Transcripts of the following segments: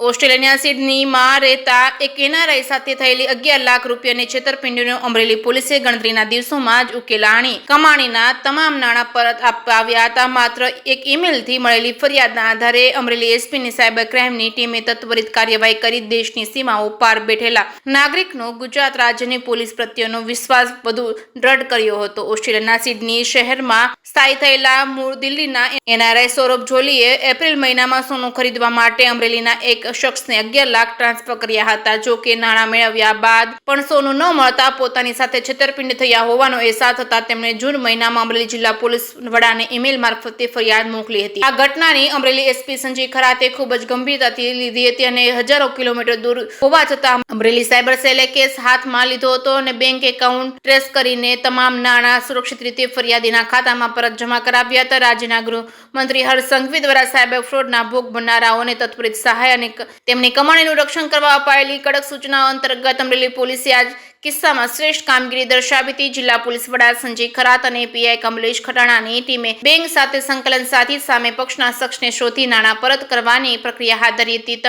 ઓસ્ટ્રેલિયાના સિડનીમાં રહેતા એક એનઆરઆઈ સાથે થયેલી 11 લાખ રૂપિયાની છેતરપિંડીનો અમરેલી પોલીસે ગણતરીના દિવસોમાં જ ઉકેલ આણી કમાણીના તમામ નાણાં પરત અપાવ્યા હતા. માત્ર એક ઈમેલથી મળેલી ફરિયાદના આધારે અમરેલી એસપીની સાયબર ક્રાઇમની ટીમે ત્વરિત કાર્યવાહી કરી દેશની સીમાઓ પાર બેઠેલા નાગરિકનો ગુજરાત રાજ્યની પોલીસ પ્રત્યેનો વિશ્વાસ વધુ દ્રઢ કર્યો હતો. ઓસ્ટ્રેલિયાના સિડની શહેરમાં સ્થાયી થયેલા મૂળ દિલ્હીના એનઆરઆઈ સૌરભ જોલીએ એપ્રિલ મહિનામાં સોનું ખરીદવા માટે અમરેલીના એક શખ્સને 11 લાખ ટ્રાન્સફર કર્યા હતા. જો કે નાણાં મેળવ્યા બાદ પણ સોનું ન મળતા પોતાની સાથે છેતરપિંડી થયા હોવાનો અહેસાસ થતા તેમણે જૂન મહિનામાં અમરેલી જિલ્લા પોલીસ વડાને ઈમેલ મારફતે ફરિયાદ મોકલી હતી. આ ઘટનાની અમરેલી એસપી સંજય ખરાતે ખૂબ જ ગંભીરતાથી લીધી હતી અને હજારો કિલોમીટર દૂર હોવા છતાં અમરેલી સાયબર સેલે કેસ હાથમાં લીધો હતો અને બેંક એકાઉન્ટ ટ્રેસ કરીને તમામ નાણાં સુરક્ષિત રીતે ફરિયાદીના ખાતામાં પરત જમા કરાવ્યા હતા. રાજ્યના ગૃહમંત્રી હર્ષ સંઘવી દ્વારા સાયબર ફ્રોડના ભોગ બનનારાઓને ત્વરિત સહાય અને તેમની કમાણીનું રક્ષણ કરવા અપાયેલી કડક સૂચનાઓ અંતર્ગત અમરેલી પોલીસે આ કિસ્સામાં શ્રેષ્ઠ કામગીરી દર્શાવી હતી. જિલ્લા પોલીસ વડા સંજય ખરાત અને પીઆઈ કમલેશ ખટાણાની ટીમે બેંક સાથે સંકલન સાધી સામે પક્ષના શખ્સને શોધી નાણાં પરત કરવાની પ્રક્રિયા હાથ ધરી હતી.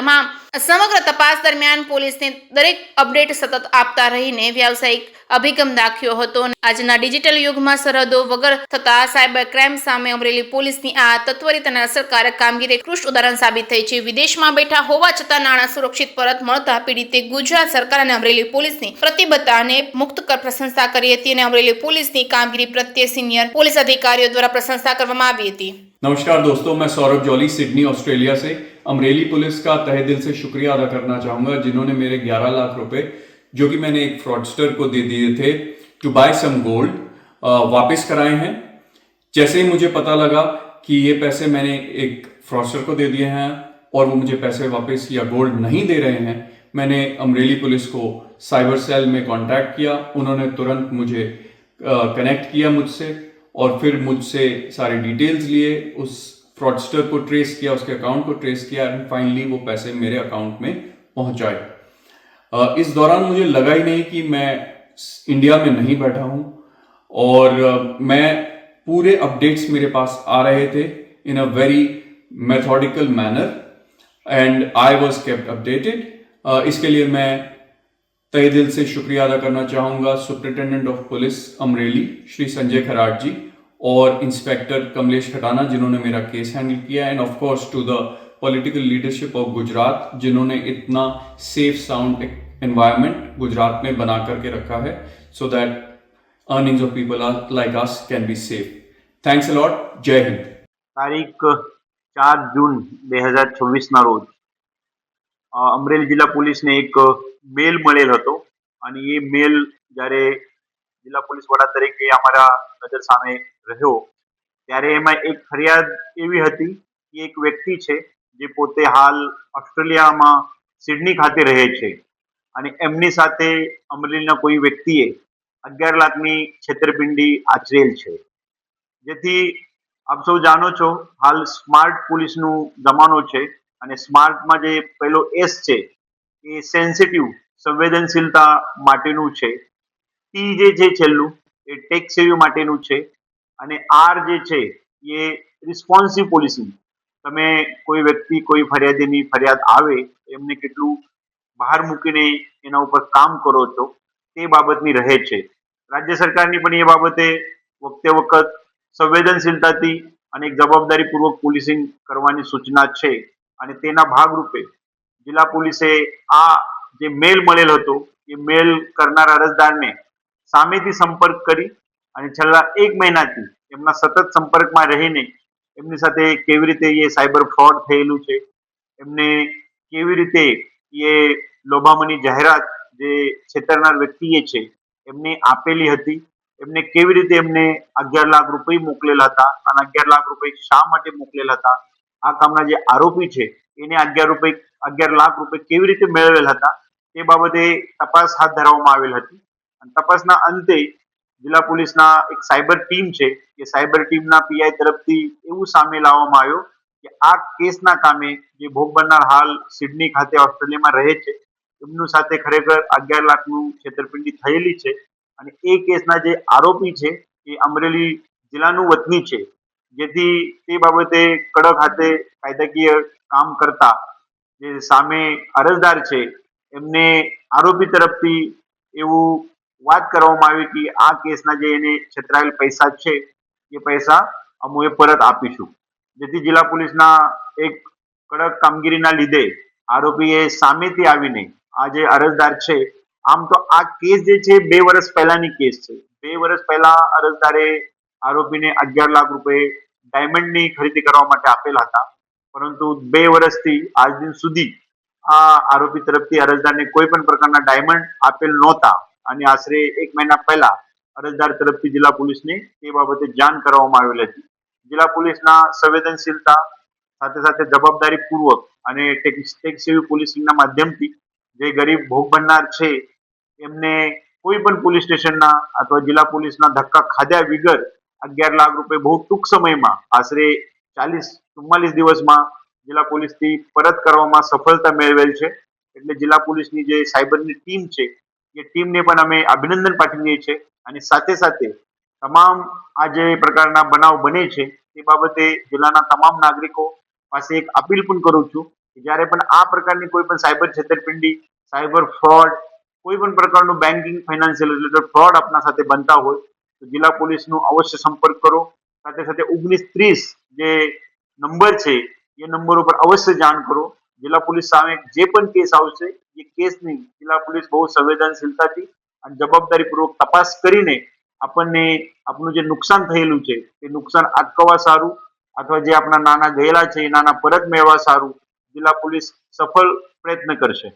સમગ્ર તપાસ દરમિયાન પોલીસને દરેક અપડેટ સતત આપતા રહીને વ્યાવસાયિક અભિગમ દાખ્યો હતો. આજના ડિજિટલ યુગમાં સરહદો વગર થતા સાયબર ક્રાઇમ સામે અમરેલી પોલીસની આ ત્વરિત અને અસરકારક કામગીરી ઉત્કૃષ્ટ ઉદાહરણ સાબિત થઈ છે. વિદેશમાં બેઠા હોવા છતાં નાણાં સુરક્ષિત પરત મળતા પીડિતે ગુજરાત સરકાર અને અમરેલી પોલીસની પ્રતિબદ્ધતાને મુક્ત પ્રશંસા કરી હતી અને અમરેલી પોલીસની કામગીરી પ્રત્યે સિનિयर पुलिस अधिकारियों द्वारा प्रशंसा કરવામાં આવી હતી. नमस्कार दोस्तों, मैं सौरभ जॉली सिडनी ऑस्ट्रेलिया से अमरेली पुलिस का तहे दिल से शुक्रिया अदा करना चाहूँगा जिन्होंने मेरे 11 लाख रुपए जो कि मैंने एक फ्रॉडस्टर को दे दिए थे टू बाय सम गोल्ड वापस कराए हैं. जैसे ही मुझे पता लगा कि ये पैसे मैंने एक फ्रॉडस्टर को दे दिए हैं और वो मुझे पैसे वापस या गोल्ड नहीं दे रहे हैं, मैंने अमरेली पुलिस को साइबर सेल में कांटेक्ट किया. उन्होंने तुरंत मुझे कनेक्ट किया मुझसे और फिर मुझसे सारी डिटेल्स लिए, उस फ्रॉडस्टर को ट्रेस किया, उसके अकाउंट को ट्रेस किया एंड फाइनली वो पैसे मेरे अकाउंट में पहुंचाए. इस दौरान मुझे लगा ही नहीं कि मैं इंडिया में नहीं बैठा हूं और मैं पूरे अपडेट्स मेरे पास आ रहे थे in a very methodical manner and I was kept updated. इसके लिए मैं तहे दिल से शुक्रिया अदा करना चाहूँगा superintendent of police Amreli Shri Sanjay Kharat ji और इंस्पेक्टर कमलेश खटाना जिन्होंने मेरा केस हैंडल किया and of course to the political leadership of Gujarat जिन्होंने इतना सेफ साउंड एनवायरनमेंट गुजरात में बना करके रखा है so that earnings of people like us can be safe. Thanks a lot. जय हिंद. તારીખ 4 જૂન 2026 ના રોજ અમરેલી જિલ્લા પોલીસને એક મેલ મળેલ હતો અને એ મેલ જ્યારે જિલ્લા પોલીસ વડા તરીકે અમારા નજર સામે રહ્યો ત્યારે એમાં એક ફરિયાદ એવી હતી કે એક વ્યક્તિ છે જે પોતે હાલ ઓસ્ટ્રેલિયામાં સિડની ખાતે રહે છે અને એમની સાથે અમરેલીના કોઈ વ્યક્તિએ 11 લાખની છેતરપિંડી આચરેલ છે. જેથી આપ સૌ જાણો છો હાલ સ્માર્ટ પોલીસનું જમાનો છે અને સ્માર્ટમાં જે પહેલો એસ છે એ સેન્સિટિવ સંવેદનશીલતા માટેનું છે, ટી જે છે છેલ્લું એ ટેક સેવી માટેનું છે અને આર જે છે એ રિસ્પોન્સિવ પોલિસિંગ. તમે કોઈ વ્યક્તિ કોઈ ફરિયાદીની ફરિયાદ આવે એમને કેટલું બહાર મૂકીને એના ઉપર કામ કરો છો તે બાબતની રહે છે. રાજ્ય સરકારની પણ એ બાબતે વખતે વખત સંવેદનશીલતાથી અને એક જવાબદારીપૂર્વક પોલીસિંગ કરવાની સૂચના છે અને તેના ભાગરૂપે જિલ્લા પોલીસે આ જે મેલ મળેલ હતો એ મેલ કરનાર અરજદારને સામેથી સંપર્ક કરી અને છેલ્લા 1 મહિનાથી એમના સતત સંપર્કમાં રહીને એમની સાથે કેવી રીતે એ સાયબર ફ્રોડ થયેલું છે, એમને કેવી રીતે એ લોભામણી જાહેરાત જે છેતરનાર વ્યક્તિએ છે એમને આપેલી હતી, એમને કેવી રીતે એમને 11 લાખ રૂપિયા મોકલેલા હતા અને 11 લાખ રૂપિયા શા માટે મોકલેલા હતા, આ કામના જે આરોપી છે એને 11 લાખ રૂપિયા કેવી રીતે મેળવેલ હતા તે બાબતે તપાસ હાથ ધરવામાં આવેલ હતી. અને તપાસના અંતે જિલ્લા પોલીસના એક સાયબર ટીમ છે એ સાયબર ટીમના પીઆઈ તરફથી એવું સામે લાવવામાં આવ્યું કે આ કેસના કામે જે ભોગ બનનાર હાલ સિડની ખાતે ઓસ્ટ્રેલિયામાં રહે છે એમનું સાથે ખરેખર 11 લાખનું છેતરપિંડી થયેલી છે અને એ કેસના જે આરોપી છે એ અમરેલી જિલ્લાનું વતની છે. જેથી તે બાબતે કડક હાથે કાયદાકીય કામ કરતા જે સામે અરજદાર છે એમને આરોપી તરફથી એવું વાત કરવામાં આવી કે આ કેસના જે એને છેતરાયેલ પૈસા છે એ પૈસા અમે પરત આપીશું, જેથી જિલ્લા પોલીસના એક કડક કામગીરીના લીધે આરોપીએ સામેથી આવીને આ જે અરજદાર છે, આમ તો આ કેસ જે છે 2 વર્ષ પહેલાની કેસ છે. 2 વર્ષ પહેલા અરજદારે આરોપીને 11 લાખ રૂપિયા ડાયમંડની ખરીદી કરવા માટે આપેલા હતા, પરંતુ 2 વર્ષથી આજ દિન સુધી આ આરોપી તરફથી અરજદારને કોઈ પણ પ્રકારના ડાયમંડ આપેલ નહોતા અને આશરે 1 મહિના પહેલા અરજદાર તરફથી જિલ્લા પોલીસને તે બાબતે જાણ કરવામાં આવેલ હતી. જિલ્લા પોલીસના સંવેદનશીલતા સાથે સાથે જવાબદારીપૂર્વક અને ટેક્સ પોલીસિંગના માધ્યમથી જે ગરીબ ભોગ બનનાર છે એમને કોઈ પણ પોલીસ સ્ટેશનના અથવા જિલ્લા પોલીસના ધક્કા ખાધા વગર 11 લાખ રૂપિયા બહુ ટૂંક સમયમાં આશરે 44 દિવસમાં જિલ્લા પોલીસથી પરત કરવામાં સફળતા મેળવેલ છે. એટલે જિલ્લા પોલીસની જે સાયબરની ટીમ છે એ ટીમને પણ અમે અભિનંદન પાઠવીએ છીએ અને સાથે સાથે તમામ આ જે પ્રકારના બનાવ બને છે તે બાબતે જિલ્લાના તમામ નાગરિકો પાસે એક અપીલ પણ કરું છું કે જ્યારે પણ આ પ્રકારની કોઈ પણ સાયબર છેતરપિંડી, સાયબર ફ્રોડ, કોઈ પણ પ્રકારનું બેન્કિંગ ફાઇનાન્શિયલ રિલેટેડ ફ્રોડ આપના સાથે બનતા હોય તો જિલ્લા પોલીસનો અવશ્ય સંપર્ક કરો. સાથે સાથે 1930 જે નંબર છે એ નંબર ઉપર અવશ્ય જાણ કરો. જિલ્લા પોલીસ સામે જે પણ કેસ આવશે એ કેસની જિલ્લા પોલીસ બહુ સંવેદનશીલતાથી અને જવાબદારીપૂર્વક તપાસ કરીને આપણને આપણું જે નુકસાન થયેલું છે એ નુકસાન અટકાવવા સારું અથવા જે આપણા નાના ગયેલા છે એ નાના પરત મેળવવા સારું જિલ્લા પોલીસ સફળ પ્રયત્ન કરશે.